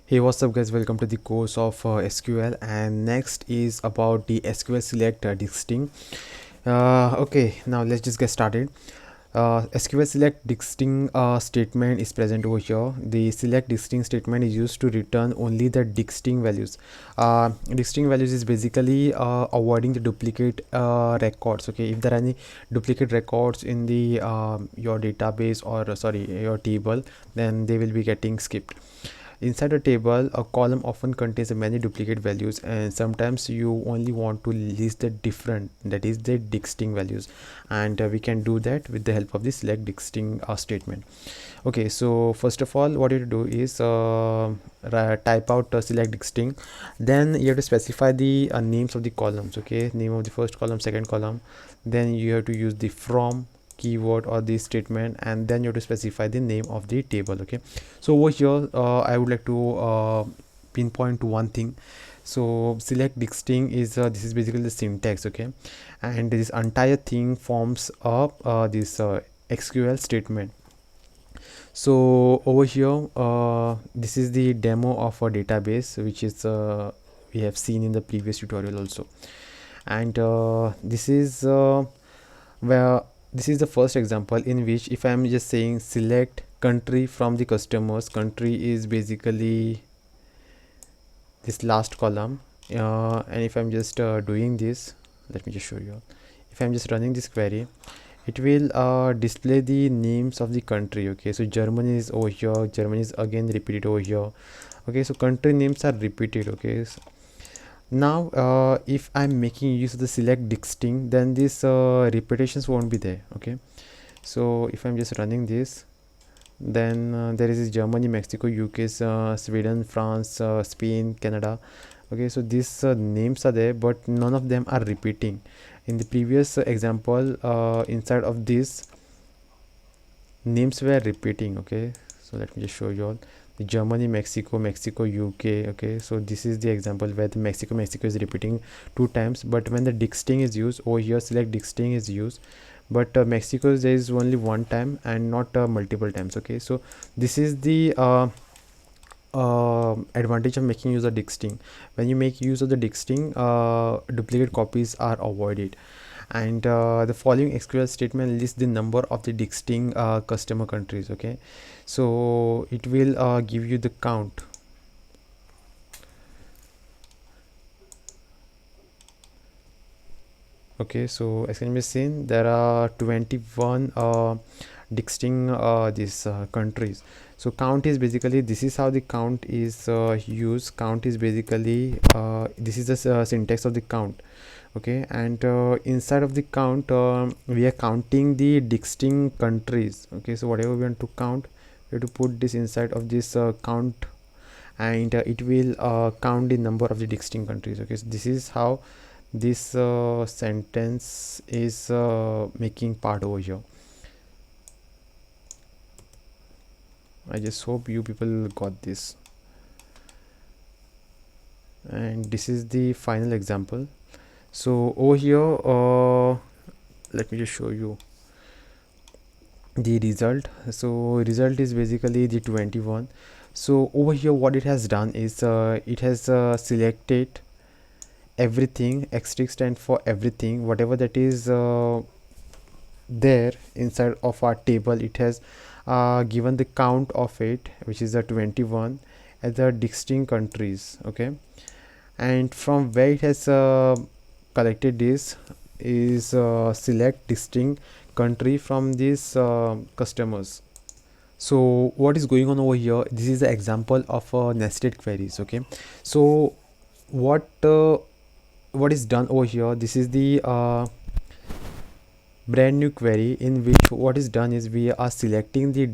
Hey, what's up guys, welcome to the course of SQL, and next is about the SQL Select Distinct. Okay, now let's just get started. SQL Select Distinct statement is present over here. The Select Distinct statement is used to return only the distinct values. Distinct values is basically avoiding the duplicate records. Okay, if there are any duplicate records in the your database, or sorry, your table, then they will be getting skipped. Inside a table, a column often contains many duplicate values, and sometimes you only want to list the different, that is the distinct values, and we can do that with the help of the select distinct statement. Okay, so first of all, what you have to do is type out select distinct. Then you have to specify the names of the columns. Okay, name of the first column, second column. Then you have to use the from keyword or the statement, and then you have to specify the name of the table. Okay, so over here I would like to pinpoint to one thing. So select distinct is this is basically the syntax. Okay, and this entire thing forms up this SQL statement. So over here this is the demo of a database, which is we have seen in the previous tutorial also, and this is where this is the first example in which if I am just saying select country from the customers. Country is basically this last column, and if I'm just doing this, let me just show you. If I'm just running this query, it will display the names of the country. Okay, so Germany is over here, Germany is again repeated over here. Okay, so country names are repeated. Okay, so now if I'm making use of the select distinct, then these repetitions won't be there. Okay, so if I'm just running this, then there is Germany, Mexico, UK, Sweden, France, Spain, Canada. Okay, so these names are there, but none of them are repeating. In the previous example, inside of this, names were repeating. Okay, so let me just show you all the Germany, Mexico, Mexico, UK. Okay, so this is the example where the Mexico is repeating 2 times, but when the distinct is used over here, select distinct is used, but Mexico there is only 1 time and not multiple times. Okay, so this is the advantage of making use of distinct. When you make use of the distinct, duplicate copies are avoided. And the following SQL statement lists the number of the distinct customer countries. Okay, so it will give you the count. Okay, so as can be seen, there are 21 distinct these countries. So count is basically, this is how the count is used. Count is basically this is the syntax of the count. Okay, and inside of the count we are counting the distinct countries. Okay, so whatever we want to count, we have to put this inside of this count, and it will count the number of the distinct countries. Okay, so this is how this sentence is making part over here. I just hope you people got this, and this is the final example. So over here let me just show you the result. So result is basically the 21. So over here what it has done is it has selected everything. X stand for everything, whatever that is there inside of our table. It has given the count of it, which is the 21, as the distinct countries. Okay, and from where it has collected this is select distinct country from these customers. So what is going on over here, this is the example of nested queries. Okay, so what is done over here, this is the brand new query in which what is done is we are selecting the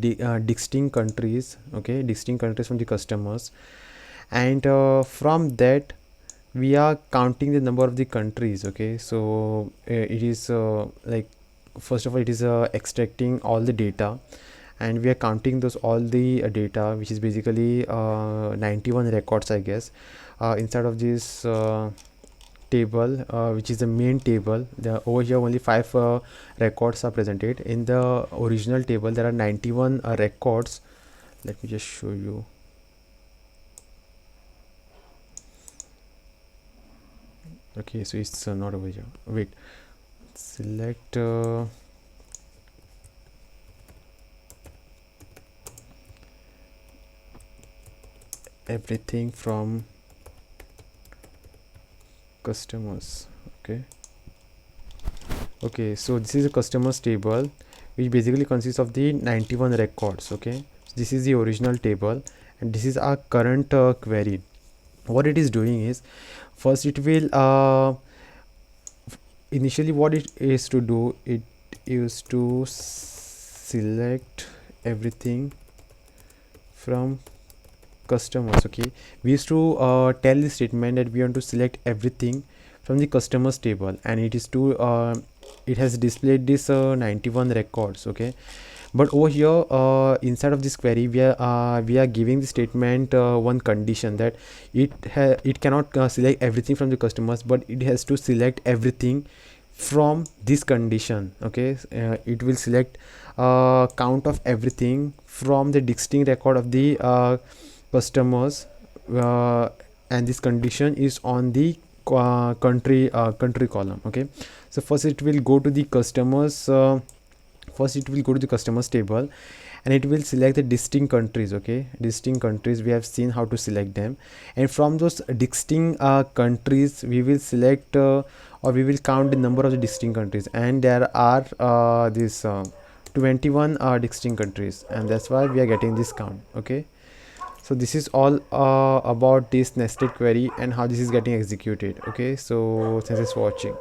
distinct countries. Okay, distinct countries from the customers, and from that we are counting the number of the countries. Okay, so it is like, first of all, it is extracting all the data, and we are counting those all the data, which is basically 91 records, I guess, inside of this table, which is the main table. Over here only 5 records are presented. In the original table there are 91 records. Let me just show you. Okay, so it's not over here. Wait, select everything from customers. Okay, okay, so this is a customers table which basically consists of the 91 records. Okay, so this is the original table and this is our current query. What it is doing is, first it will initially what it is to do, it is to select everything from customers. Okay, we used to tell the statement that we want to select everything from the customers table, and it is to it has displayed this 91 records. Okay, but over here inside of this query we are giving the statement one condition, that it cannot select everything from the customers, but it has to select everything from this condition. Okay, it will select count of everything from the distinct record of the customers, uh, and this condition is on the country column. Okay, so first it will go to the customers first it will go to the customers table and it will select the distinct countries. Okay, distinct countries, we have seen how to select them, and from those distinct countries we will select or we will count the number of the distinct countries, and there are this 21 distinct countries, and that's why we are getting this count. Okay, so this is all about this nested query and how this is getting executed. Okay, so thanks for watching.